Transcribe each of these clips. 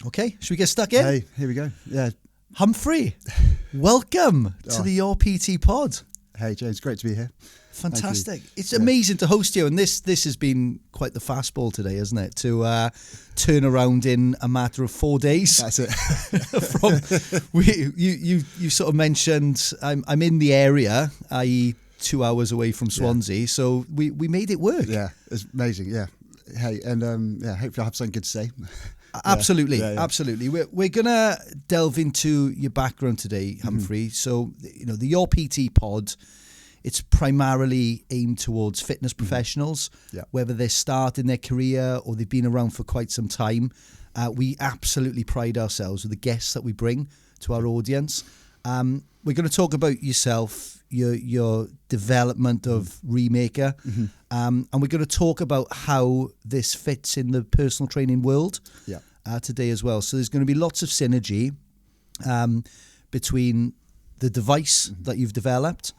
Okay, should we get stuck in? Hey, here we go. Yeah. Humphrey, welcome to the Your PT pod. Hey, James, great to be here. Fantastic. It's amazing to host you, and this has been quite the fastball today, isn't it? To turn around in a matter of 4 days. That's it. You sort of mentioned I'm in the area, i.e. 2 hours away from Swansea, so we made it work. Yeah, it's amazing. Yeah. Hey, and hopefully I'll have something good to say. Absolutely, absolutely. We're gonna delve into your background today, Humphrey. So the Your PT pod, it's primarily aimed towards fitness professionals, whether they're starting their career or they've been around for quite some time. We absolutely pride ourselves with the guests that we bring to our audience. We're going to talk about yourself, your development of Remaker, and we're going to talk about how this fits in the personal training world today as well. So there's going to be lots of synergy between the device that you've developed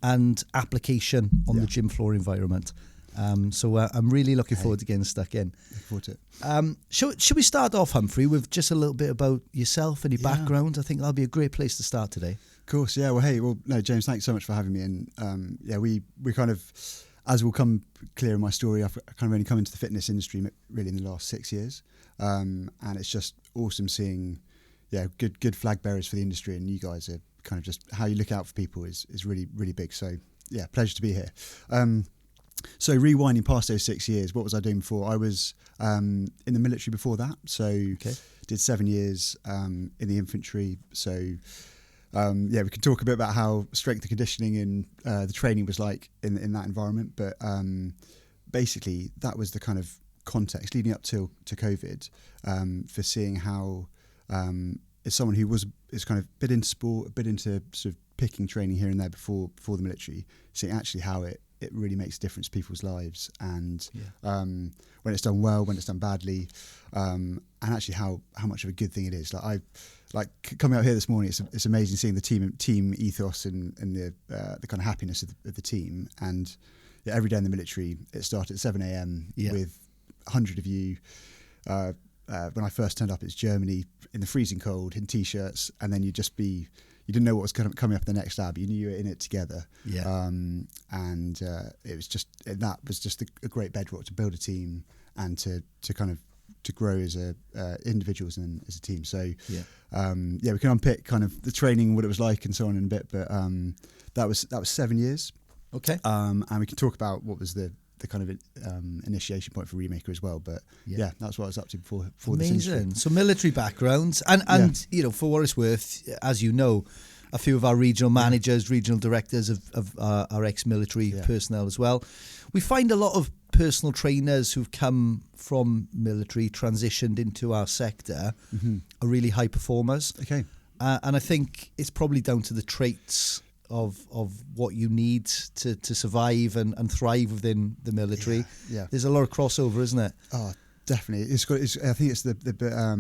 and application on the gym floor environment. So I'm really looking forward to getting stuck in. Looking forward to it. Should we start off, Humphrey, with just a little bit about yourself and your background? I think that'll be a great place to start today. Of course, yeah. Well, hey, no, James, thanks so much for having me. And we kind of, as will come clear in my story, I've kind of only come into the fitness industry really in the last 6 years, and it's just awesome seeing, good flag bearers for the industry, and you guys are kind of just how you look out for people is really, really big. So yeah, pleasure to be here. So rewinding past those 6 years, what was I doing before? I was in the military before that. So did 7 years in the infantry. So we can talk a bit about how strength and conditioning and the training was like in that environment. But basically, that was the kind of context leading up to COVID for seeing how, as someone who is kind of a bit into sport, a bit into sort of picking training here and there before the military, seeing actually how it really makes a difference to people's lives, and when it's done well, when it's done badly, and actually how much of a good thing it is. Like coming out here this morning, it's amazing seeing the team ethos and the kind of happiness of the team. And every day in the military, it started at 7 a.m. with 100 of you. When I first turned up, it's Germany in the freezing cold in t-shirts, and then you didn't know what was coming up in the next lab. You knew you were in it together. It was just a great bedrock to build a team and to grow as individuals and as a team. So we can unpick kind of the training, what it was like, and so on in a bit. But that was 7 years. Okay. And we can talk about what was the kind of initiation point for Remaker as well. But that's what I was up to before this industry. Amazing. So military background, and for what it's worth, as you know, a few of our regional managers, regional directors are ex-military personnel as well. We find a lot of personal trainers who've come from military, transitioned into our sector, are really high performers. Okay. And I think it's probably down to the traits of what you need to survive and thrive within the military. There's a lot of crossover, isn't it? Oh, definitely. I think it's the bit. I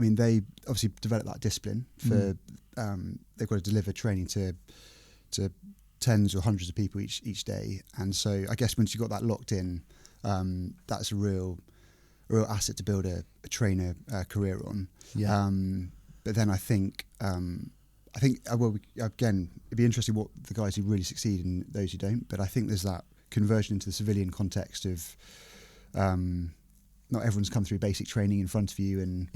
mean, they obviously develop that discipline for. They've got to deliver training to tens or hundreds of people each day, and so I guess once you've got that locked in, that's a real asset to build a trainer career on. But then I think again, it'd be interesting what the guys who really succeed and those who don't. But I think there's that conversion into the civilian context of not everyone's come through basic training in front of you, and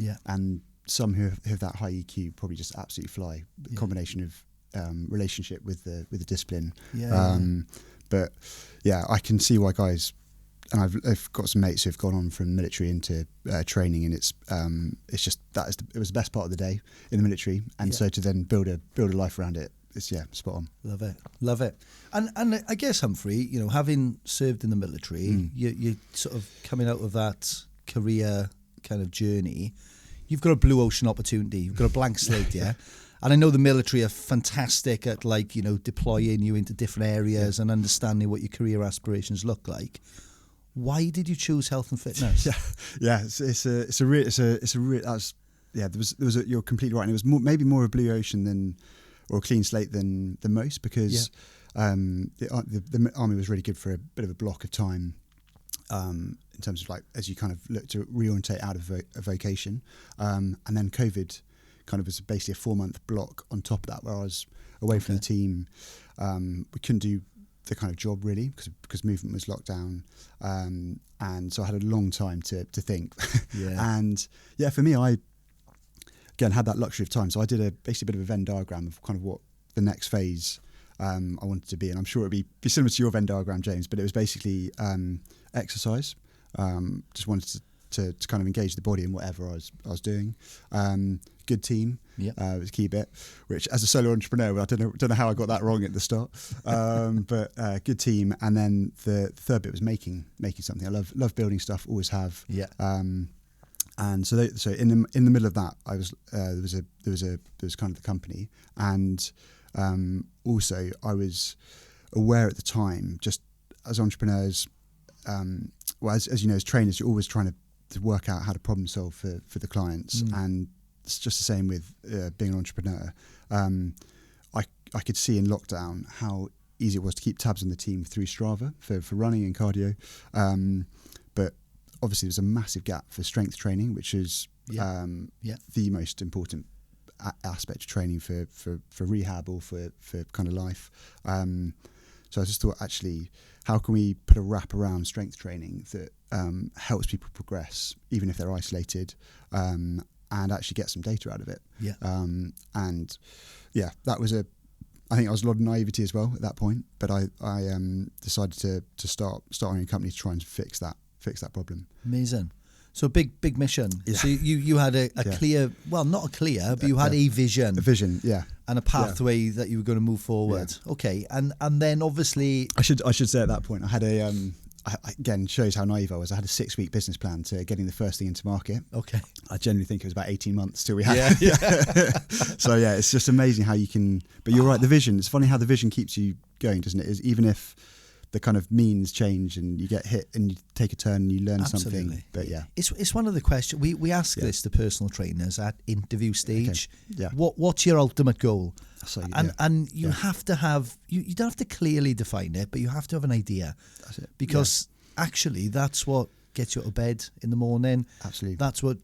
some who have that high EQ probably just absolutely fly. The combination of relationship with the discipline. But I can see why guys. And I've got some mates who have gone on from military into training, and it's just it was the best part of the day in the military, and so to then build a life around it, it's spot on. Love it. And I guess, Humphrey, having served in the military, you're sort of coming out of that career kind of journey. You've got a blue ocean opportunity. You've got a blank slate, And I know the military are fantastic at deploying you into different areas and understanding what your career aspirations look like. Why did you choose health and fitness? You're completely right. And it was maybe more a blue ocean or a clean slate than most, because the army was really good for a bit of a block of time, in terms of like as you kind of look to reorientate out of a vocation, and then COVID kind of was basically a 4-month block on top of that where I was away from the team. We couldn't do the kind of job really because movement was locked down, and so I had a long time to think. And for me, I again had that luxury of time, so I did basically a bit of a Venn diagram of kind of what the next phase I wanted to be, and I'm sure it'd be similar to your Venn diagram, James, but it was basically exercise. Just wanted to kind of engage the body in whatever I was doing. Good team was a key bit, which as a solo entrepreneur, I don't know how I got that wrong at the start, but good team. And then the third bit was making something. I love building stuff, always have. And so in the middle of that, I was there was kind of the company, and also I was aware at the time, just as entrepreneurs, as you know, as trainers, you're always trying to work out how to problem solve for the clients, and it's just the same with being an entrepreneur. I could see in lockdown how easy it was to keep tabs on the team through Strava for running and cardio, but obviously there's a massive gap for strength training, which is the most important aspect of training for rehab or for kind of life. So I just thought, actually, how can we put a wrap around strength training that helps people progress, even if they're isolated, and actually get some data out of it? That was I think I was a lot of naivety as well at that point, but I decided to start my own company to try and fix that problem. Amazing. So big mission. So you had a clear, well, not a clear, but you had a vision. A vision, and a pathway that you were going to move forward. Okay, and then obviously I should say at that point I had a again, shows how naive I was. I had a 6-week business plan to getting the first thing into market. Okay. I generally think it was about 18 months till we had So it's just amazing how you can, but you're right, the vision, it's funny how the vision keeps you going, doesn't it? Is even if the kind of means change and you get hit and you take a turn and you learn something. But it's one of the questions we ask this to personal trainers at interview stage. Okay. What's your ultimate goal? So, and you have to have you don't have to clearly define it, but you have to have an idea. That's it. Because actually that's what gets you out of bed in the morning. Absolutely. That's what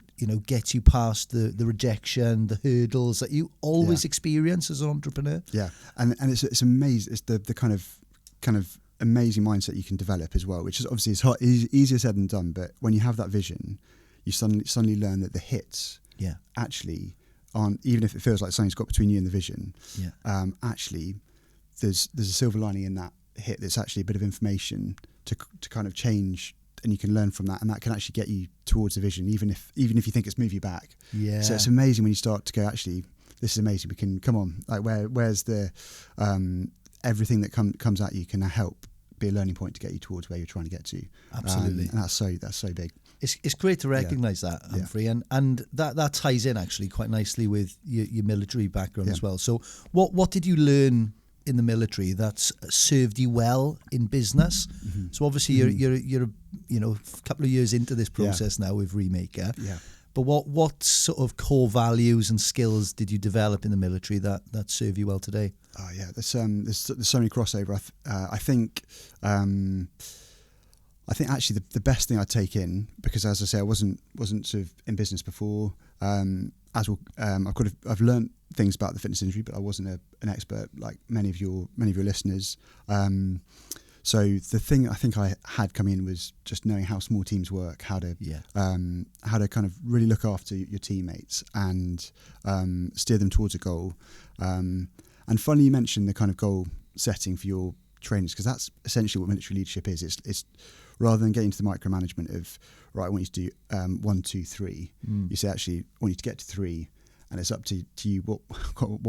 gets you past the rejection, the hurdles that you always experience as an entrepreneur. Yeah. And it's amazing. It's the kind of amazing mindset you can develop as well, which is obviously easier said than done, but when you have that vision, you suddenly learn that the hits actually aren't, even if it feels like something's got between you and the vision, actually there's a silver lining in that hit that's actually a bit of information to kind of change, and you can learn from that, and that can actually get you towards the vision, even if you think it's moved you back. So it's amazing when you start to go, actually this is amazing, we can, come on, like where's the everything that comes at you can help be a learning point to get you towards where you're trying to get to. Absolutely. And that's so big. It's great to recognise that, Humphrey, and that ties in actually quite nicely with your military background as well. So what did you learn in the military that's served you well in business? So obviously you're a couple of years into this process now with Remaker. But what sort of core values and skills did you develop in the military that serve you well today? Oh yeah, there's so many crossover. I think actually the best thing I'd take in, because as I say, I wasn't sort of in business before. I've learned things about the fitness industry, but I wasn't an expert like many of your listeners. So the thing I think I had come in was just knowing how small teams work, how to kind of really look after your teammates and steer them towards a goal. And finally, you mentioned the kind of goal setting for your trainers, because that's essentially what military leadership is. It's rather than getting to the micromanagement of, right, I want you to do 1, 2, 3. You say, actually, I want you to get to 3, and it's up to you what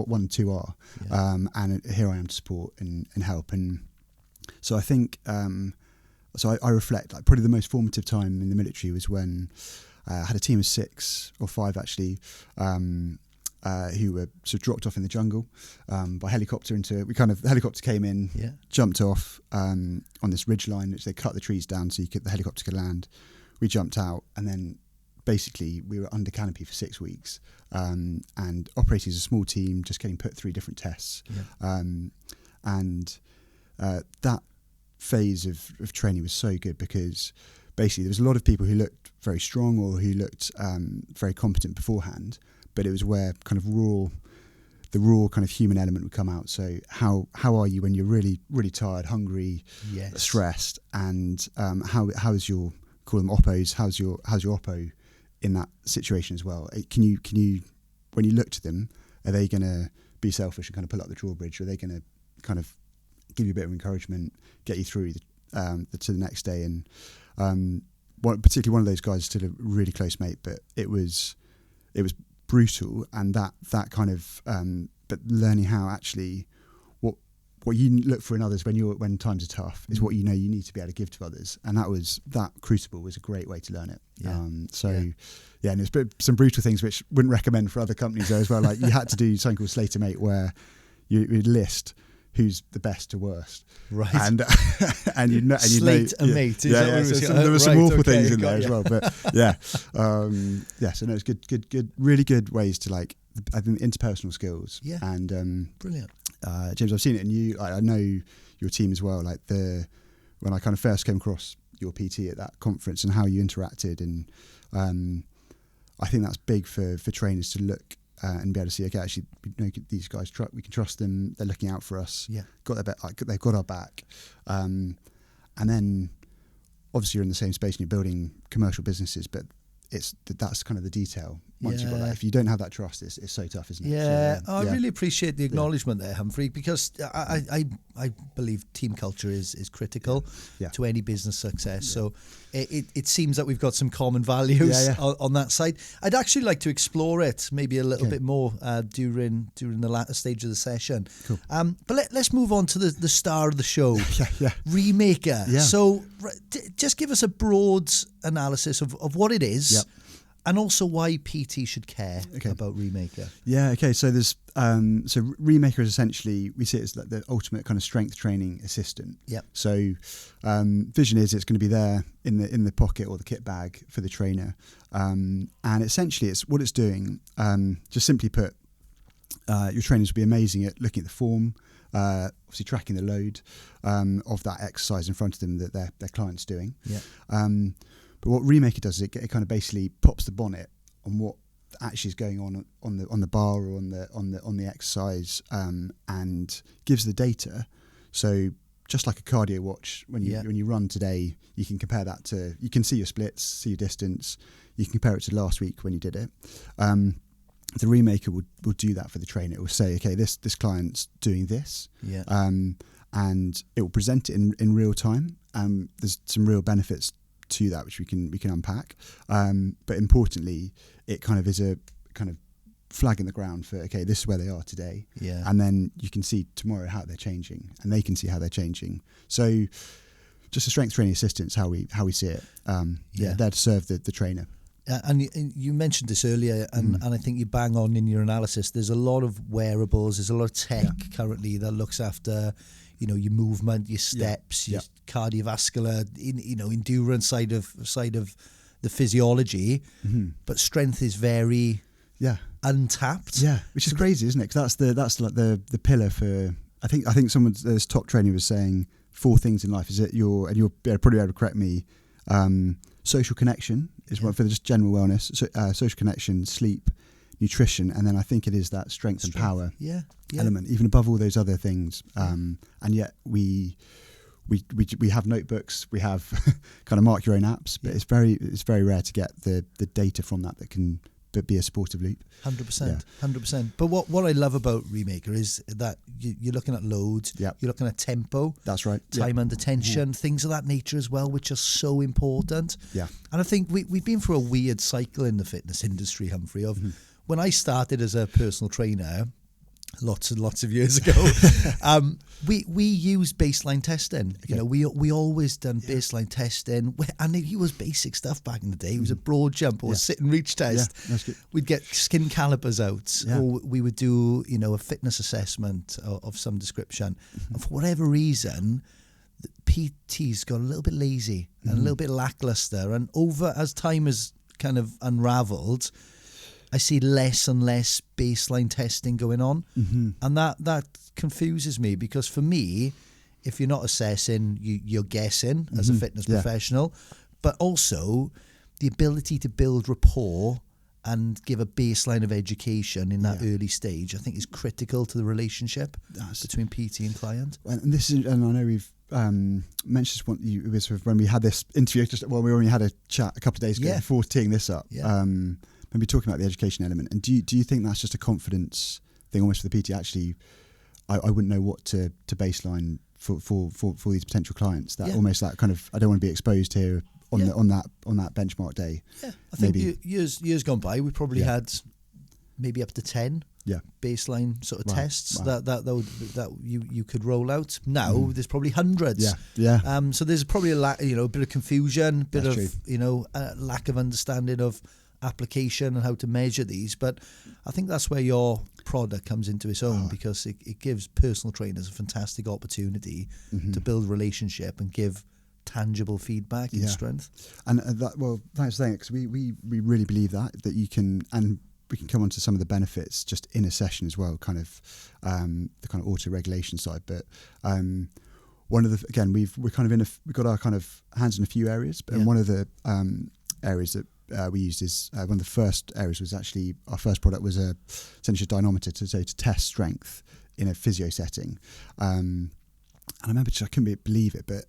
1 and 2 are. And here I am to support and help. And so I think, I reflect, like, probably the most formative time in the military was when I had a team of 6 or 5 actually, who were sort of dropped off in the jungle by helicopter. The helicopter came in, jumped off on this ridge line, which they cut the trees down so the helicopter could land. We jumped out, and then basically we were under canopy for 6 weeks, and operating as a small team, just getting put through different tests. That phase of training was so good, because basically there was a lot of people who looked very strong or who looked very competent beforehand, but it was where kind of the raw kind of human element would come out. So how are you when you're really, really tired, hungry, stressed, and how is your, call them oppos, how's your oppo in that situation as well? Can you when you look to them, are they going to be selfish and kind of pull up the drawbridge, or are they going to kind of give you a bit of encouragement, get you through to the next day? And particularly one of those guys is still a really close mate, but it was brutal, and that kind of but learning how actually what you look for in others when times are tough is what you know you need to be able to give to others, and that crucible was a great way to learn it. And there's some brutal things which wouldn't recommend for other companies there as well. Like you had to do something called Slater Mate, where you list who's the best to worst, right? And you know, Slate a mate. There were some awful things in there as well, but so no, it's good, really good ways to, like, I think, interpersonal skills. And brilliant. James, I've seen it in you. I know your team as well. Like when I kind of first came across your PT at that conference and how you interacted, and I think that's big for trainers to look and be able to see, okay, actually, these guys, we can trust them. They're looking out for us. They've got our back. And then obviously you're in the same space and you're building commercial businesses, but that's kind of the detail. Once you've got that, if you don't have that trust, it's so tough, isn't it? I really appreciate the acknowledgement there, Humphrey, because I believe team culture is critical to any business success. So it seems that we've got some common values on that side. I'd actually like to explore it maybe a little bit more during the latter stage of the session. Cool. But let's move on to the star of the show, Remaker. So just give us a broad analysis of what it is. And also why PT should care about Remaker. So there's so Remaker is essentially, we see it as like the ultimate kind of strength training assistant. So vision is it's going to be there in the pocket or the kit bag for the trainer, and essentially it's what it's doing. Just simply put, your trainers will be amazing at looking at the form, obviously tracking the load of that exercise in front of them that their client's doing. But what Remaker does is it kind of basically pops the bonnet on what actually is going on the bar or on the exercise, and gives the data. So just like a cardio watch, when you run today, you can compare that to, you can see your splits, see your distance. You can compare it to last week when you did it. The Remaker will do that for the trainer. It will say, okay, this client's doing this, and it will present it in real time. There's some real benefits to that which we can unpack, but importantly, it kind of is a kind of flag in the ground for, okay, this is where they are today, and then you can see tomorrow how they're changing, and they can see how they're changing. So just a strength training assistant is how we see it. There to serve the trainer. And you mentioned this earlier, and I think you bang on in your analysis. There's a lot of wearables, there's a lot of tech currently that looks after, your movement, your steps, your cardiovascular, endurance side of the physiology. But strength is very untapped. Which is crazy, isn't it? Because that's like the pillar for. I think this top trainer was saying 4 things in life. Is it you'll probably be able to correct me. Social connection is one for just general wellness. So, social connection, sleep, nutrition, and then I think it is that strength and power element, even above all those other things. And yet we have notebooks, we have kind of mark your own apps, but it's very rare to get the data from that can be a supportive loop. 100%. But what I love about Remaker is that you're looking at loads, you're looking at tempo. That's right. Time under tension, things of that nature as well, which are so important. And I think we've been through a weird cycle in the fitness industry, Humphrey, of when I started as a personal trainer lots and lots of years ago, we used baseline testing. We always done baseline testing, and it was basic stuff back in the day. It was a broad jump or a sit and reach test. That's good. We'd get skin calipers out, or we would do a fitness assessment of some description. And for whatever reason, the PTs got a little bit lazy and a little bit lackluster. And as time has kind of unravelled, I see less and less baseline testing going on, and that confuses me, because for me, if you're not assessing, you're guessing as a fitness professional. but also the ability to build rapport and give a baseline of education in that early stage, I think is critical to the relationship between PT and client. And this is, and I know we've mentioned this when we had this interview, we already had a chat a couple of days ago before teeing this up. Maybe talking about the education element. And do you think that's just a confidence thing almost for the PT? Actually, I wouldn't know what to baseline for these potential clients. That almost that kind of, I don't want to be exposed here on that benchmark day. Yeah, I think years gone by, we probably had maybe up to 10 baseline sort of tests that you could roll out. Now there's probably hundreds. So there's probably a bit of confusion, bit of a lack of understanding of application and how to measure these. But I think that's where your product comes into its own, because it gives personal trainers a fantastic opportunity to build a relationship and give tangible feedback and strength. And thanks for saying it, because we really believe that you can, and we can come on to some of the benefits just in a session as well, kind of the kind of auto regulation side. But one of the, again, we've got our kind of hands in a few areas, and one of the areas that we used is one of the first areas was actually, our first product was essentially a dynamometer to test strength in a physio setting. And I remember I couldn't believe it, but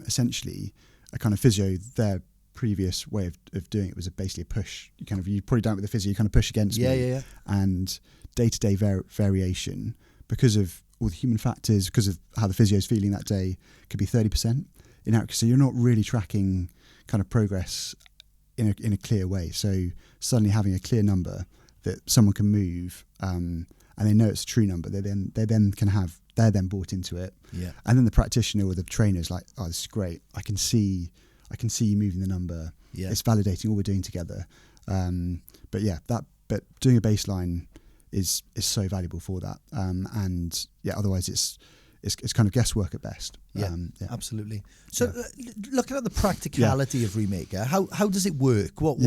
essentially a kind of physio, their previous way of doing it was basically a push. You probably done it with the physio, you kind of push against me. And day-to-day variation, because of all the human factors, because of how the physio is feeling that day, could be 30% inaccurate. So you're not really tracking kind of progress in a clear way. So suddenly having a clear number that someone can move, and they know it's a true number, they're then bought into it. And then the practitioner or the trainer is like, oh, this is great. I can see you moving the number. It's validating all we're doing together. But doing a baseline is so valuable for that. And otherwise it's kind of guesswork at best. Absolutely. So looking at the practicality of Remaker, how does it work? What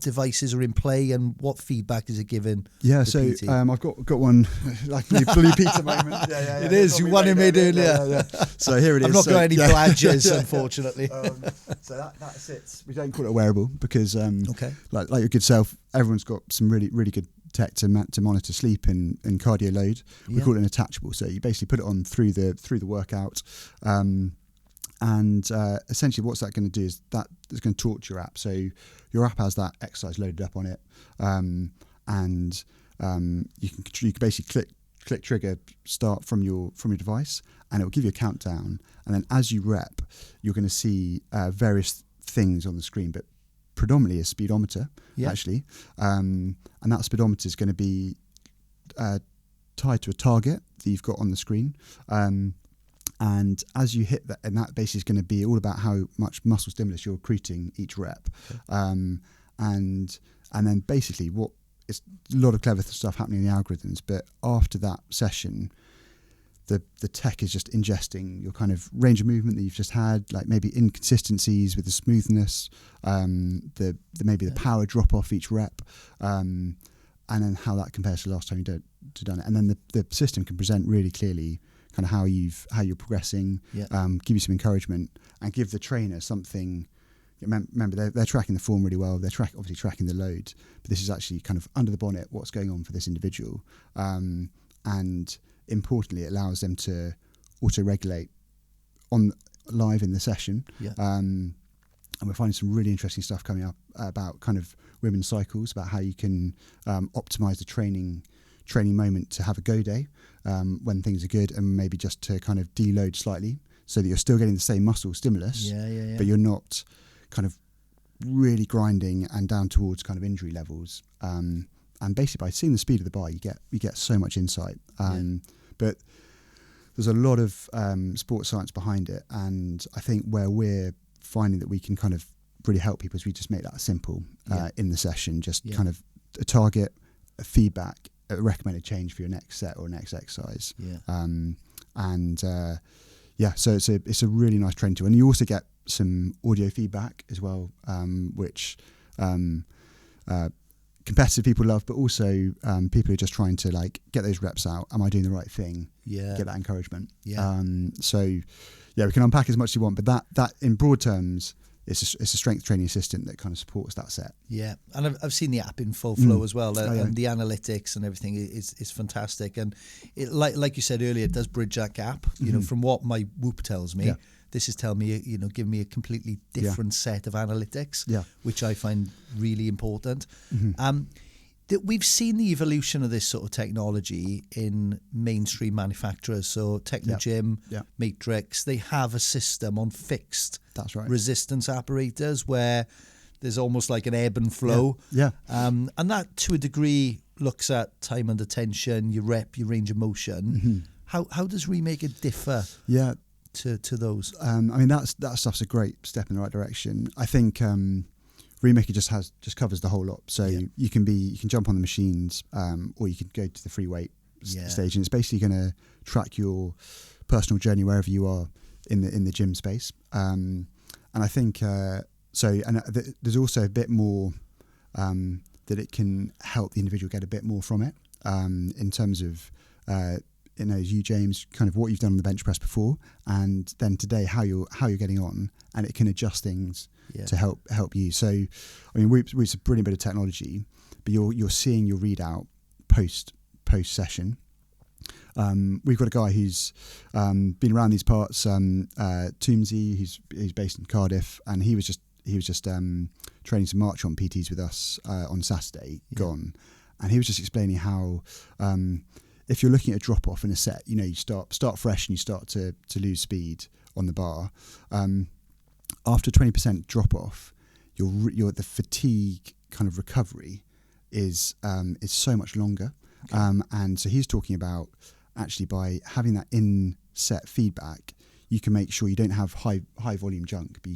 devices are in play, and what feedback is it giving? PT? I've got one like the Blue Peter moment. It is one you made earlier. So here it is. I've not got any badges, unfortunately. So that's it. We don't call it a wearable because like your good self, everyone's got some really, really good tech to monitor sleep and cardio load. We call it an attachable. So you basically put it on through the workout, and essentially what's that going to do is that it's going to torch your app. So your app has that exercise loaded up on it, and you can basically click trigger start from your device, and it will give you a countdown. And then as you rep, you're going to see various things on the screen, but predominantly a speedometer, actually. And that speedometer is going to be tied to a target that you've got on the screen. And as you hit that, and that basically is going to be all about how much muscle stimulus you're recruiting each rep. And then basically it's a lot of clever stuff happening in the algorithms, but after that session, the tech is just ingesting your kind of range of movement that you've just had, like maybe inconsistencies with the smoothness, maybe the power drop off each rep, and then how that compares to the last time you've done it. And then the system can present really clearly kind of how you're progressing, give you some encouragement, and give the trainer something. Remember, they're tracking the form really well. They're obviously tracking the load, but this is actually kind of under the bonnet what's going on for this individual, and importantly, it allows them to auto-regulate on live in the session. And we're finding some really interesting stuff coming up about kind of women's cycles, about how you can optimize the training moment to have a go day when things are good, and maybe just to kind of deload slightly so that you're still getting the same muscle stimulus, but you're not kind of really grinding and down towards kind of injury levels. And basically by seeing the speed of the bar, you get so much insight. But there's a lot of sports science behind it, and I think where we're finding that we can kind of really help people is we just make that simple in the session, just kind of a target, a feedback, a recommended change for your next set or next exercise. So it's a really nice training tool, and you also get some audio feedback as well, which competitive people love, but also people who are just trying to like get those reps out. Am I doing the right thing? Get that encouragement. We can unpack as much as you want, but that in broad terms, it's a strength training assistant that kind of supports that set. Yeah, and I've seen the app in full flow as well, and the analytics and everything is fantastic. And it, like you said earlier, it does bridge that gap. You know, from what my Whoop tells me, this is telling me, you know, giving me a completely different set of analytics, which I find really important. That we've seen the evolution of this sort of technology in mainstream manufacturers. So Technogym, Matrix, they have a system on fixed resistance apparatus where there's almost like an ebb and flow. And that, to a degree, looks at time under tension, your rep, your range of motion. How does Remaker differ to those? I mean, that stuff's a great step in the right direction. I think Remaker just covers the whole lot. So you can jump on the machines, or you can go to the free weight stage, and it's basically going to track your personal journey wherever you are in the gym space. And I think there's also a bit more that it can help the individual get a bit more from it, in terms of you know, you, James, kind of what you've done on the bench press before, and then today how you're getting on, and it can adjust things to help you. So, I mean, Whoop's a brilliant bit of technology, but you're seeing your readout post session. We've got a guy who's been around these parts, Toomsy, he's based in Cardiff, and he was just training some march on PTs with us on Saturday gone, and he was just explaining how if you're looking at a drop off in a set, you know, you start fresh and you start to lose speed on the bar. After 20% drop off, the fatigue kind of recovery is so much longer. And so he's talking about actually by having that in set feedback, you can make sure you don't have high volume junk, but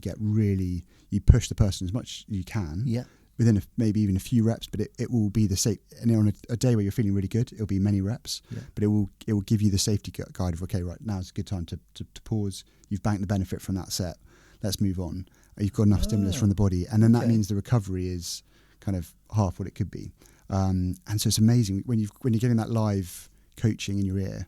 you push the person as much as you can. Within maybe even a few reps, but it will be the safe. And on a day where you're feeling really good, it'll be many reps, but it will give you the safety guide of, okay, right, now's a good time to pause. You've banked the benefit from that set. Let's move on. You've got enough stimulus from the body, and then that means the recovery is kind of half what it could be. And so it's amazing when you're getting that live coaching in your ear,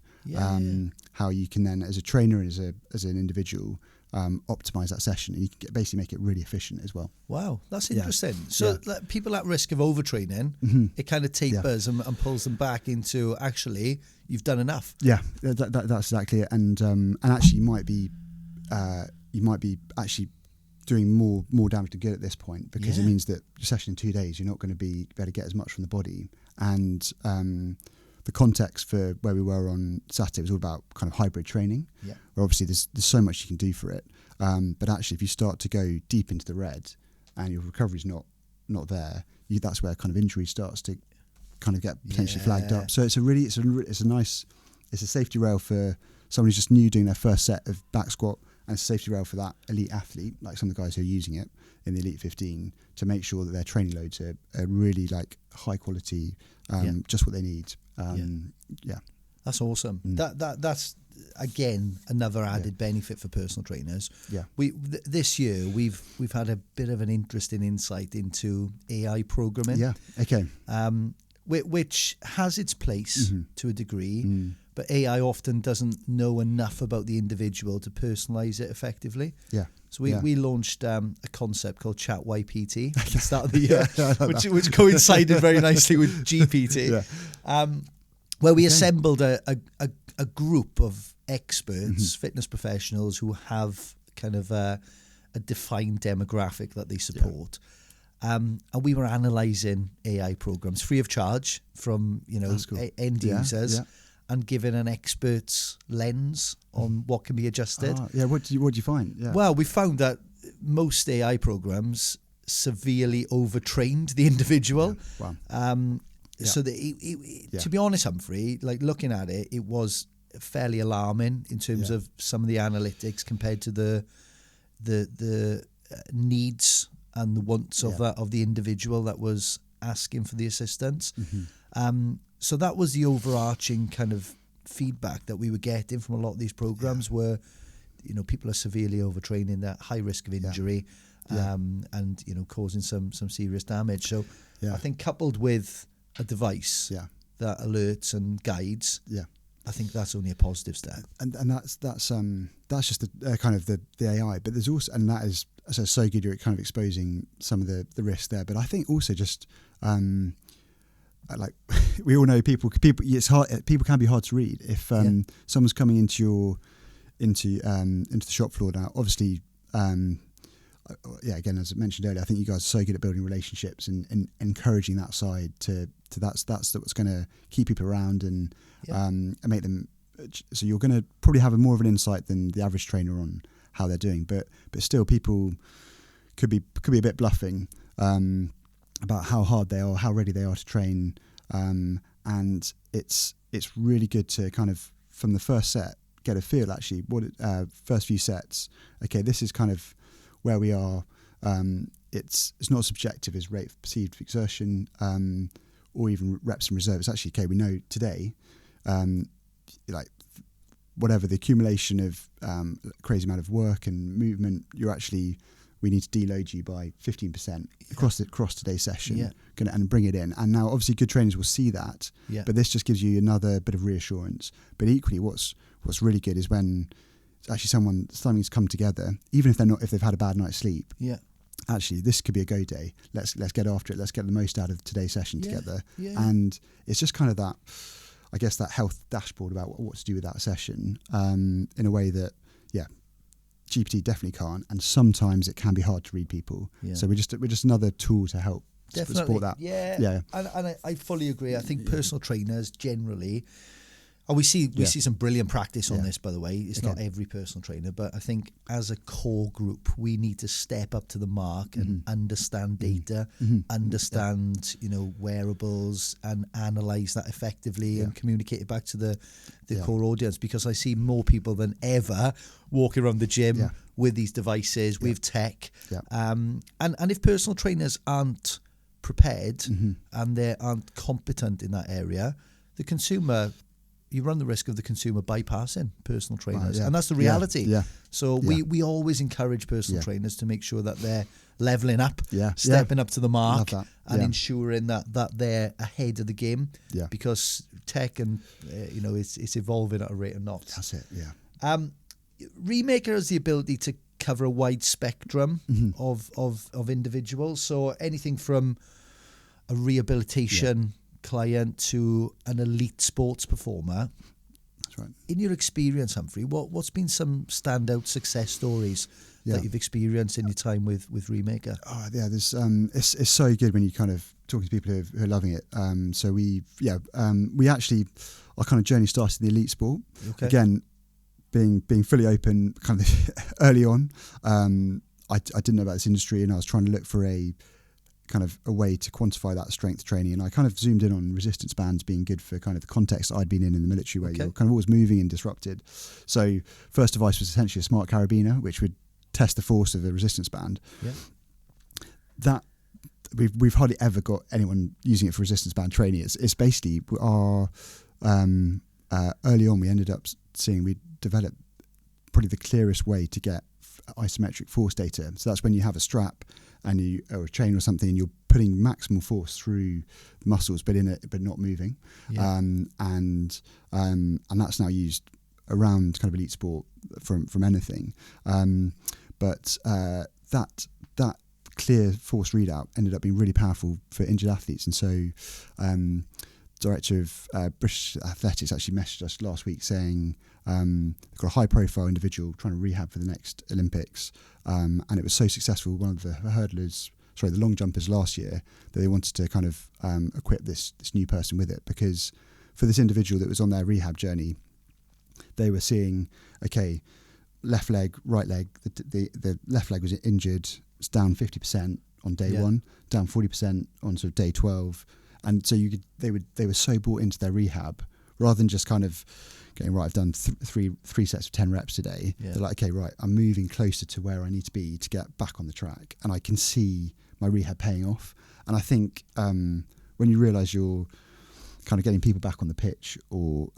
how you can then, as a trainer and as an individual, optimize that session, and you can basically make it really efficient as well. Wow, that's interesting. So like, people at risk of overtraining, it kind of tapers and pulls them back into, actually, you've done enough. That's exactly it. And actually you might be actually doing more damage than good at this point, because it means that your session in 2 days, you're not going to be able to get as much from the body. And the context for where we were on Saturday was all about kind of hybrid training, where obviously there's so much you can do for it. But actually, if you start to go deep into the red and your recovery's not there, that's where kind of injury starts to kind of get potentially flagged up. So it's a safety rail for someone who's just new doing their first set of back squat, and it's a safety rail for that elite athlete, like some of the guys who are using it in the Elite 15, to make sure that their training loads are really like high quality, just what they need. That's awesome. That's again another added benefit for personal trainers. This year we've had a bit of an interesting insight into AI programming. Which has its place to a degree, but AI often doesn't know enough about the individual to personalise it effectively. So we launched a concept called Chat YPT at the start of the year, which coincided very nicely with GPT, where we assembled a group of experts, fitness professionals who have kind of a defined demographic that they support. And we were analysing AI programs free of charge from end users, and giving an expert's lens on what can be adjusted. What do you find? Well, we found that most AI programs severely overtrained the individual. So to be honest, Humphrey, like looking at it, it was fairly alarming in terms of some of the analytics compared to the needs and the wants of the individual that was asking for the assistance. So that was the overarching kind of feedback that we were getting from a lot of these programs, where people are severely overtraining, that high risk of injury, and causing some serious damage. So I think coupled with a device that alerts and guides, I think that's only a positive step. And that's just the kind of the AI. But there's also, and that is so good. You're kind of exposing some of the risks there. But I think also just like we all know people. It's hard. People can be hard to read if someone's coming into the shop floor now. Obviously. Again, as I mentioned earlier, I think you guys are so good at building relationships and encouraging that side to that's what's going to keep people around and make them. So you're going to probably have more of an insight than the average trainer on how they're doing, but still, people could be a bit bluffing about how hard they are, how ready they are to train, and it's really good to kind of from the first set get a feel actually first few sets. Okay, this is kind of where we are. It's not subjective as rate of perceived exertion or even reps in reserve. It's actually, okay, we know today, like whatever the accumulation of crazy amount of work and movement, we need to deload you by 15% across today's session and bring it in. And now obviously good trainers will see that, but this just gives you another bit of reassurance. But equally what's really good is when it's actually something's come together, even if they've had a bad night's sleep. Actually, this could be a go day. Let's get after it. Let's get the most out of today's session together. And it's just kind of that, I guess, that health dashboard about what to do with that session in a way that, GPT definitely can't. And sometimes it can be hard to read people. So we're just another tool to help support that. And I fully agree. I think personal trainers generally. We see some brilliant practice on this, by the way. It's not every personal trainer, but I think as a core group, we need to step up to the mark and understand data, understand wearables, and analyze that effectively and communicate it back to the core audience. Because I see more people than ever walking around the gym with these devices, with tech, and if personal trainers aren't prepared and they aren't competent in that area, the consumer. You run the risk of the consumer bypassing personal trainers. And that's the reality. So we always encourage personal trainers to make sure that they're leveling up, stepping up to the mark, and ensuring that they're ahead of the game. Because tech and it's evolving at a rate of knots. That's it. Remaker has the ability to cover a wide spectrum of individuals. So anything from a rehabilitation client to an elite sports performer. That's right. In your experience, Humphrey, what's been some standout success stories that you've experienced in your time with Remaker? There's it's so good when you kind of talking to people who are loving it. So we actually, our kind of journey started in the elite sport. Again, being fully open kind of early on. I didn't know about this industry, and I was trying to look for a way to quantify that strength training, and I kind of zoomed in on resistance bands being good for kind of the context I'd been in the military, where you're kind of always moving and disrupted. So first device was essentially a smart carabiner, which would test the force of a resistance band. That we've hardly ever got anyone using it for resistance band training. It's basically our early on we ended up seeing we developed probably the clearest way to get isometric force data. So that's when you have a strap and or a chain or something, and you're putting maximal force through the muscles, but not moving. And that's now used around kind of elite sport from anything. But that clear force readout ended up being really powerful for injured athletes, and so director of British Athletics actually messaged us last week saying they've got a high-profile individual trying to rehab for the next Olympics, and it was so successful. One of the long jumpers last year, that they wanted to kind of equip this new person with it, because for this individual that was on their rehab journey, they were seeing, okay, left leg, right leg. The left leg was injured. It's down 50% on day one, down 40% on sort of day 12. And so they were so bought into their rehab, rather than just kind of going, right, I've done three sets of 10 reps today. They're like, okay, right, I'm moving closer to where I need to be to get back on the track, and I can see my rehab paying off. And I think when you realise you're kind of getting people back on the pitch, or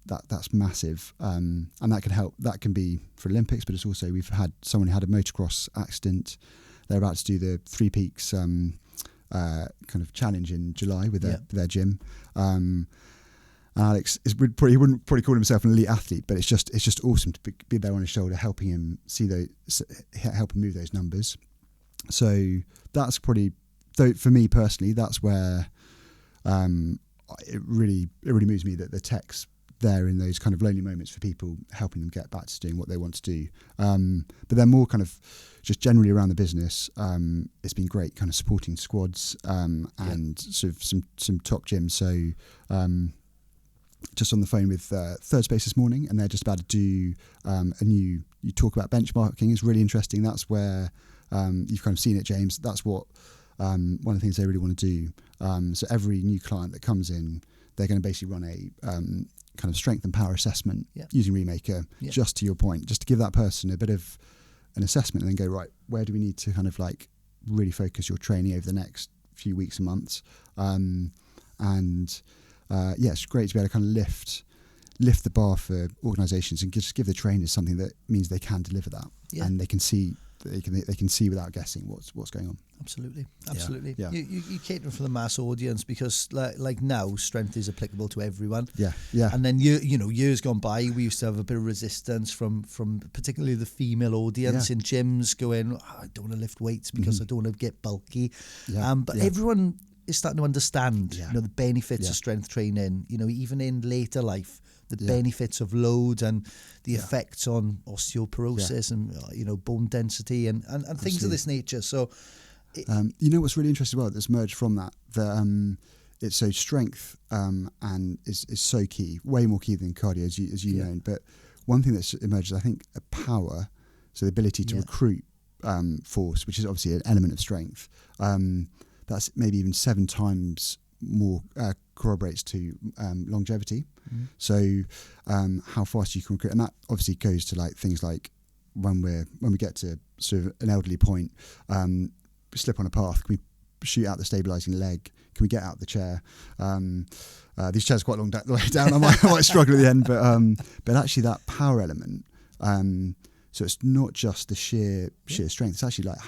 that's massive, and that can help. That can be for Olympics, but it's also, we've had someone who had a motocross accident. They're about to do the Three Peaks kind of challenge in July with their gym, Alex he wouldn't probably call himself an elite athlete, but it's just awesome to be there on his shoulder, helping him help him move those numbers. So that's probably, though, for me personally, that's where it really moves me that the tech's there in those kind of lonely moments for people, helping them get back to doing what they want to do. But they're more kind of just generally around the business. It's been great kind of supporting squads and sort of some top gyms. So just on the phone with Third Space this morning, and they're just about to do you talk about benchmarking is really interesting. That's where you've kind of seen it, James. That's what one of the things they really want to do. So every new client that comes in, they're going to basically run a kind of strength and power assessment using Remaker, just to your point, just to give that person a bit of an assessment and then go, right, where do we need to kind of like really focus your training over the next few weeks and months? It's great to be able to kind of lift the bar for organisations and just give the trainers something that means they can deliver that, and they can see without guessing what's going on. Absolutely. Yeah. You cater for the mass audience because like now strength is applicable to everyone. Yeah. And then years gone by, we used to have a bit of resistance from particularly the female audience in gyms going, I don't want to lift weights because I don't want to get bulky. But everyone is starting to understand the benefits of strength training, even in later life, the benefits of load and the effects on osteoporosis and bone density and things of this nature. So what's really interesting about that's emerged from that it's so strength and is so key, way more key than cardio as you know. But one thing that's emerged is, I think, a power, so the ability to recruit force, which is obviously an element of strength. That's maybe even 7 times more corroborates to longevity. So how fast you can recruit, and that obviously goes to like things like when we get to sort of an elderly point, slip on a path, can we shoot out the stabilizing leg, can we get out the chair? These chairs are quite long the way down, I might struggle at the end, but actually that power element, so it's not just the sheer strength, it's actually like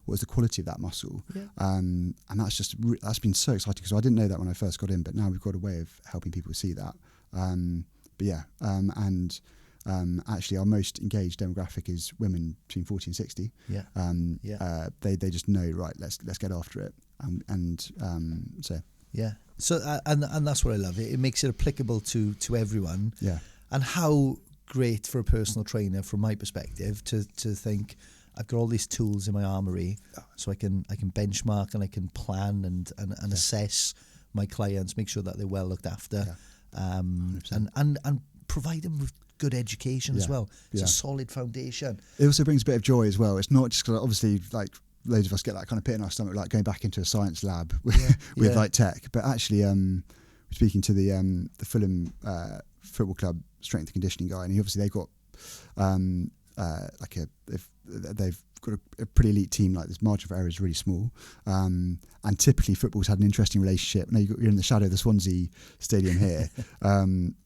what is the quality of that muscle, and that's been so exciting because I didn't know that when I first got in, but now we've got a way of helping people see that. Actually our most engaged demographic is women between 40 and 60. They just know, right, let's get after it, so that's what I love. It makes it applicable to everyone. And how great for a personal trainer, from my perspective, to think I've got all these tools in my armory, so I can benchmark and I can plan and assess my clients, make sure that they're well looked after, and provide them with good education as well. It's a solid foundation. It also brings a bit of joy as well. It's not just obviously like loads of us get that kind of pit in our stomach, like going back into a science lab with like tech, but actually speaking to the Fulham Football Club strength and conditioning guy, and obviously they've got they've got a pretty elite team. Like this margin for error is really small, and typically football's had an interesting relationship. Now you're in the shadow of the Swansea Stadium here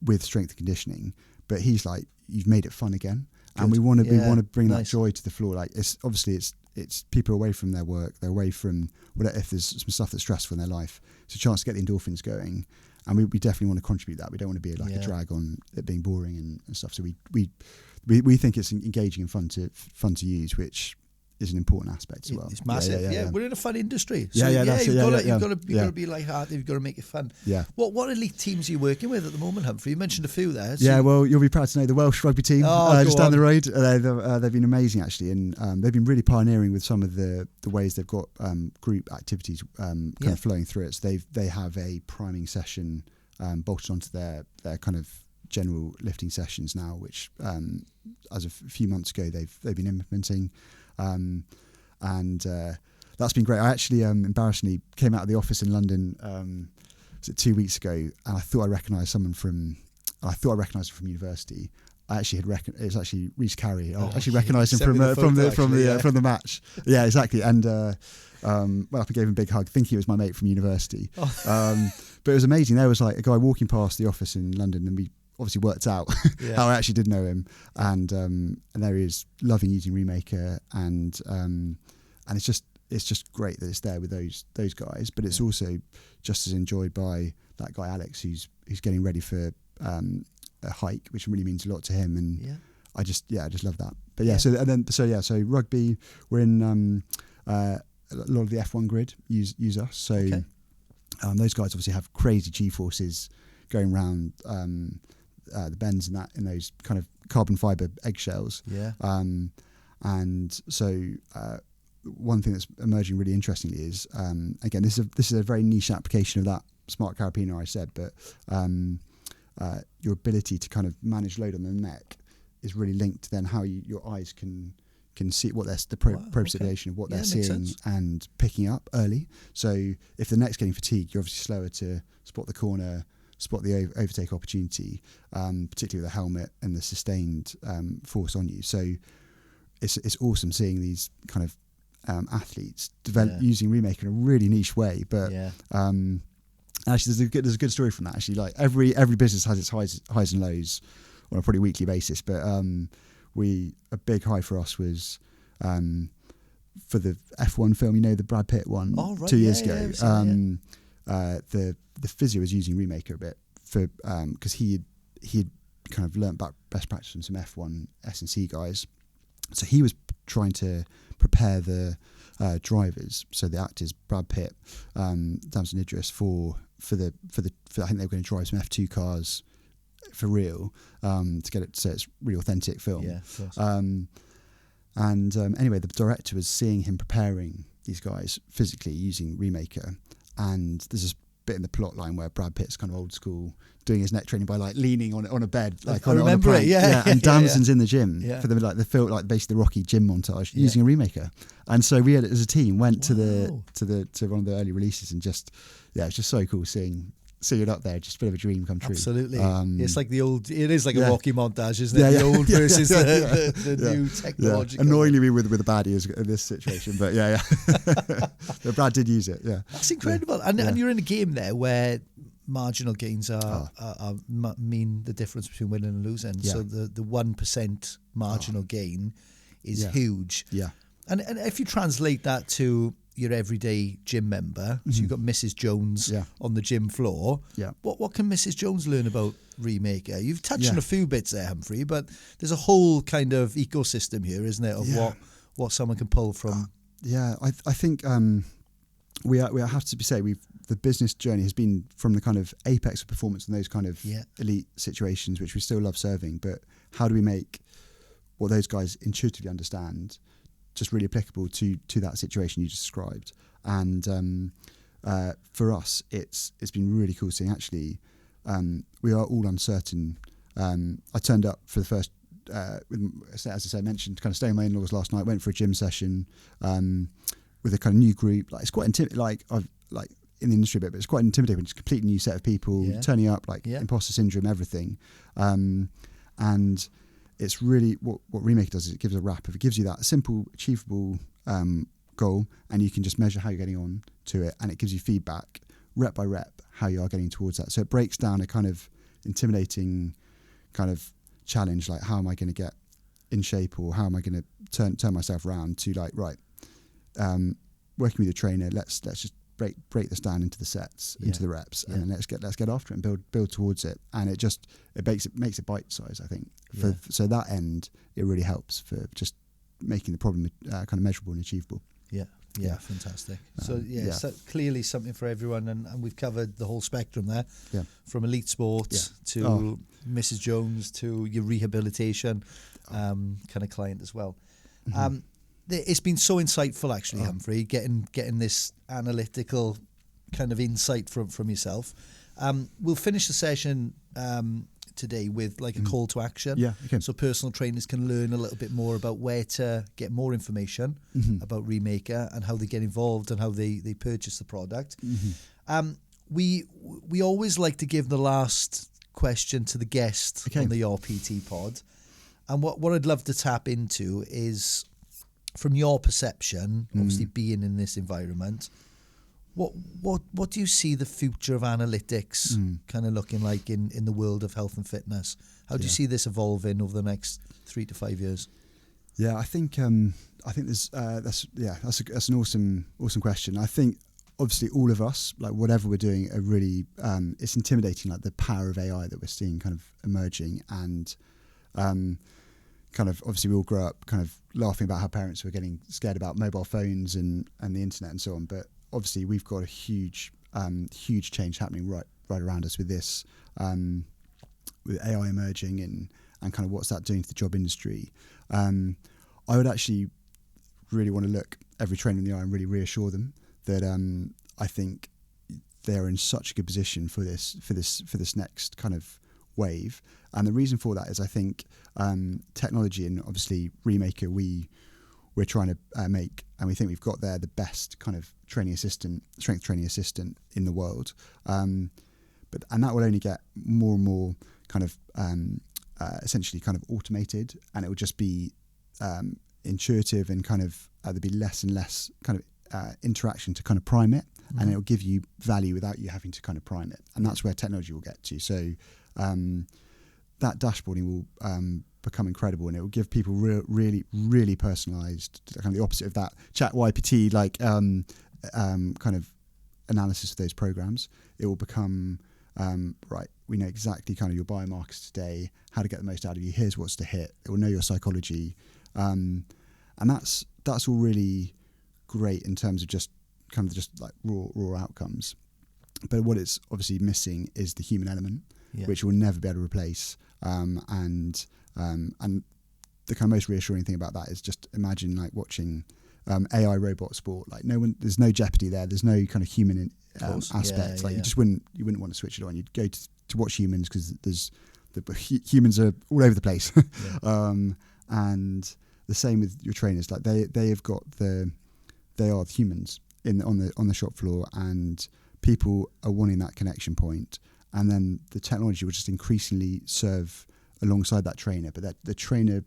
with strength and conditioning, but he's like, you've made it fun again, and we want to bring that joy to the floor. Like it's people away from their work, they're away from whatever, if there's some stuff that's stressful in their life, it's a chance to get the endorphins going, and we definitely want to contribute that. We don't want to be like a drag on it being boring and stuff. So we think it's engaging and fun to use, which is an important aspect as well. It's massive. Yeah, we're in a fun industry. So you've got to be light-hearted. You've got to make it fun. Yeah. What elite teams are you working with at the moment, Humphrey? You mentioned a few there. So well, you'll be proud to know the Welsh rugby team just down the road. They've been amazing actually, and they've been really pioneering with some of the ways they've got group activities kind of flowing through it. So they have a priming session bolted onto their kind of general lifting sessions now, which as of a few months ago they've been implementing. That's been great. I actually embarrassingly came out of the office in London was it 2 weeks ago, and I thought I recognised someone from university. I actually it's actually Reece Carey. I actually recognised him from the match. Yeah, exactly. And went up and gave him a big hug, thinking it was my mate from university. But it was amazing. There was like a guy walking past the office in London, and we obviously worked out how I actually did know him, and there he is, loving using Remaker, and it's just it's just great that it's there with those guys, but it's also just as enjoyed by that guy Alex who's getting ready for a hike, which really means a lot to him, and I just love that. But so rugby, we're in a lot of the F1 grid use us. So those guys obviously have crazy G-forces going around the bends in those kind of carbon fiber eggshells. And so one thing that's emerging really interestingly is again, this is a very niche application of that smart carabiner I said, but your ability to kind of manage load on the neck is really linked to then how your eyes can see what the proprioception of what they're seeing and picking up early. So if the neck's getting fatigued, you're obviously slower to spot the corner, spot the overtake opportunity, particularly with the helmet and the sustained force on you. So it's awesome seeing these kind of athletes develop using Remaker in a really niche way. But actually, there's a good story from that. Actually, like every business has its highs and lows on a pretty weekly basis. But a big high for us was for the F1 film, the Brad Pitt one 2 years ago. The physio was using Remaker a bit for because he had kind of learnt best practice from some F1 S&C guys. So he was trying to prepare the drivers, so the actors Brad Pitt, Damson Idris for I think they were going to drive some F2 cars for real, to get it so it's really authentic film. Yeah, of course. Anyway, the director was seeing him preparing these guys physically using Remaker, and there's this bit in the plot line where Brad Pitt's kind of old school doing his neck training by like leaning on a bed, like on a plank. And Damson's in the gym for basically the Rocky gym montage using a Remaker. And so we had, as a team, went to one of the early releases, and just it's just so cool seeing it up there. Just a bit of a dream come true. Absolutely. It's like it is like a Rocky montage, isn't it? The old versus the new technology. Annoyingly with the baddies in this situation, but but Brad did use it. That's incredible. And you're in a game there where marginal gains mean the difference between winning and losing. So the 1% marginal gain is huge. And if you translate that to your everyday gym member, so you've got Mrs. Jones on the gym floor, what can Mrs. Jones learn about Remaker? You've touched on a few bits there, Humphrey, but there's a whole kind of ecosystem here, isn't it, of what someone can pull from. I think we have to say the business journey has been from the kind of apex of performance and those kind of elite situations, which we still love serving, but how do we make what those guys intuitively understand just really applicable to that situation you just described? And for us, it's been really cool seeing actually we are all uncertain. I turned up for the first, as I said, mentioned, kind of staying with my in-laws last night, went for a gym session with a kind of new group. Like, it's quite intimidating, like in the industry a bit, but it's quite intimidating. It's a completely new set of people turning up, like imposter syndrome, everything. And it's really what Remaker does is it gives a wrap. If it gives you that simple, achievable goal, and you can just measure how you're getting on to it, and it gives you feedback rep by rep how you are getting towards that. So it breaks down a kind of intimidating kind of challenge, like how am I going to get in shape, or how am I going to turn myself around, to like, right, working with your trainer, let's just break this down into the sets, into the reps, and then let's get after it and build towards it. And it makes it bite size, I think. So that end, it really helps for just making the problem kind of measurable and achievable. Yeah, fantastic. So clearly something for everyone, and we've covered the whole spectrum there, from elite sports to Mrs. Jones to your rehabilitation kind of client as well. Mm-hmm. It's been so insightful, actually, Humphrey, getting this analytical kind of insight from yourself. We'll finish the session today with like a call to action. So personal trainers can learn a little bit more about where to get more information about Remaker and how they get involved and how they purchase the product. We always like to give the last question to the guest on the Your PT pod. And what I'd love to tap into is, from your perception, obviously being in this environment, what do you see the future of analytics kind of looking like in the world of health and fitness? How do you see this evolving over the next 3 to 5 years? Yeah, I think there's that's an awesome question. I think obviously all of us, like whatever we're doing, are really it's intimidating, like the power of AI that we're seeing kind of emerging, and kind of obviously we all grow up kind of laughing about how parents were getting scared about mobile phones and the internet and so on. But obviously we've got a huge change happening right around us with this, with AI emerging and kind of what's that doing to the job industry. I would actually really want to look every trainer in the eye and really reassure them that I think they're in such a good position for this next kind of wave. And the reason for that is I think technology, and obviously Remaker, we're trying to make, and we think we've got there the best kind of strength training assistant in the world. And that will only get more and more kind of essentially kind of automated, and it will just be intuitive, and kind of there'll be less and less kind of interaction to kind of prime it, and it'll give you value without you having to kind of prime it. And that's where technology will get to. So that dashboarding will become incredible, and it will give people really personalised, kind of the opposite of that chat YPT kind of analysis of those programs. It will become right, we know exactly kind of your biomarkers today, how to get the most out of you, here's what's to hit. It will know your psychology, and that's all really great in terms of just kind of just like raw outcomes. But what it's obviously missing is the human element, which we'll never be able to replace. And the kind of most reassuring thing about that is just imagine like watching AI robot sport. Like there's no jeopardy there. There's no kind of human aspect. You wouldn't want to switch it on. You'd go to watch humans because humans are all over the place. And the same with your trainers. Like they are the humans on the shop floor, and people are wanting that connection point. And then the technology will just increasingly serve alongside that trainer. But the trainer,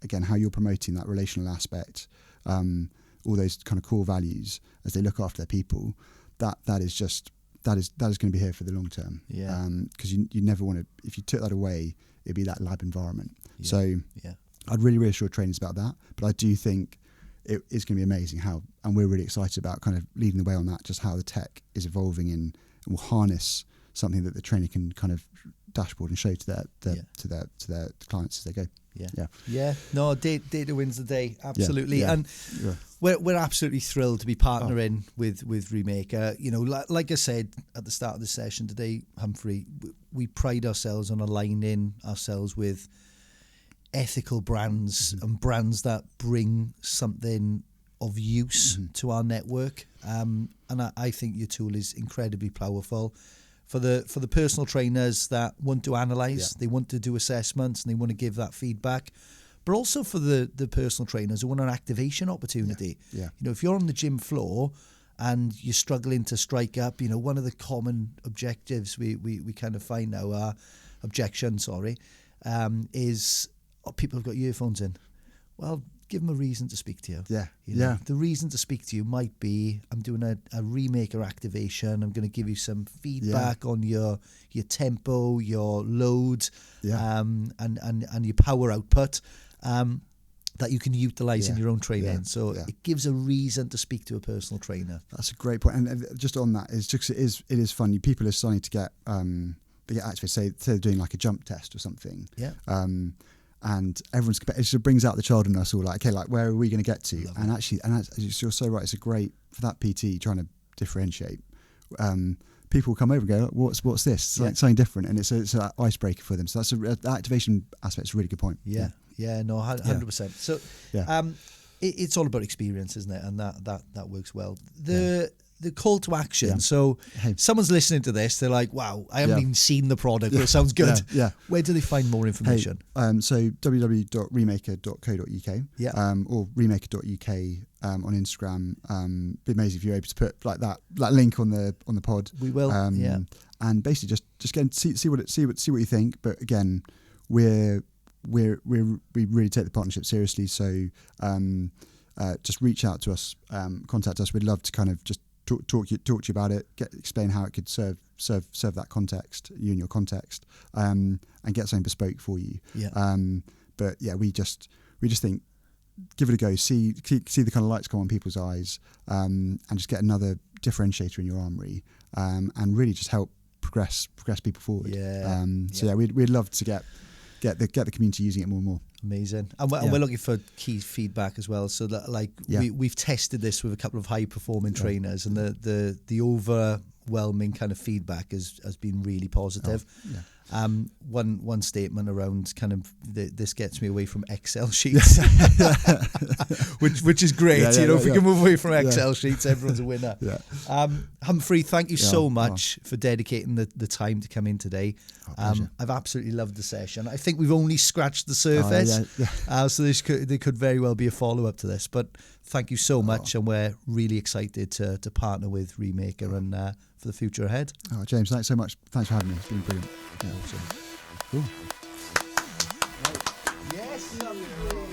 again, how you're promoting that relational aspect, all those kind of core values as they look after their people, that is going to be here for the long term. Yeah. Because you never want to, if you took that away, it'd be that lab environment. Yeah. So I'd really reassure trainers about that. But I do think it is going to be amazing and we're really excited about kind of leading the way on that, just how the tech is evolving and will harness something that the trainer can kind of dashboard and show to their clients as they go. No, data wins the day, absolutely. And we're absolutely thrilled to be partnering with Remaker. You know, like I said at the start of the session today, Humphrey, we pride ourselves on aligning ourselves with ethical brands and brands that bring something of use to our network. And I think your tool is incredibly powerful for the personal trainers that want to analyze, they want to do assessments, and they want to give that feedback. But also for the personal trainers who want an activation opportunity. You know, if you're on the gym floor and you're struggling to strike up, you know, one of the common objectives we kind of find now, is people have got earphones in. Well, give them a reason to speak to you. You know, the reason to speak to you might be, I'm doing a Remaker activation. I'm going to give you some feedback on your tempo, your load, and your power output that you can utilize in your own training. So it gives a reason to speak to a personal trainer. That's a great point. And just on that, it is fun. People are starting to get they get activated. Say they're doing like a jump test or something. And it just brings out the child in us all, like, okay, like, where are we going to get to? And you're so right, it's a great, for that PT trying to differentiate, people will come over and go, what's this? It's like something different, and it's an icebreaker for them. So that's the activation aspect is a really good point. No, 100%. So it's all about experience, isn't it? And that works well. The call to action. So someone's listening to this, they're like, wow, I haven't even seen the product, but it sounds good. Where do they find more information? So www.remaker.co.uk or remaker.uk on Instagram. It'd be amazing if you're able to put like that link on the pod. We will. And basically just get see what you think. But again, we really take the partnership seriously. So just reach out to us, contact us. We'd love to kind of just talk to you about it, explain how it could serve that context, you and your context, and get something bespoke for you. But we just think give it a go. See the kind of lights come on people's eyes, and just get another differentiator in your armoury, and really just help progress people forward. We'd love to get the community using it more and more. Amazing. And we're looking for key feedback as well, so that we've tested this with a couple of high performing trainers, and the overwhelming kind of feedback has been really positive. One statement around kind of this gets me away from Excel sheets, which is great. If we can move away from Excel sheets, everyone's a winner. Humphrey, thank you so much for dedicating the time to come in today. I've absolutely loved the session. I think we've only scratched the surface, so there could very well be a follow-up to this, but thank you so much, and we're really excited to partner with Remaker and for the future ahead. James, thanks so much. Thanks for having me. It's been brilliant. Awesome. Cool. Yes.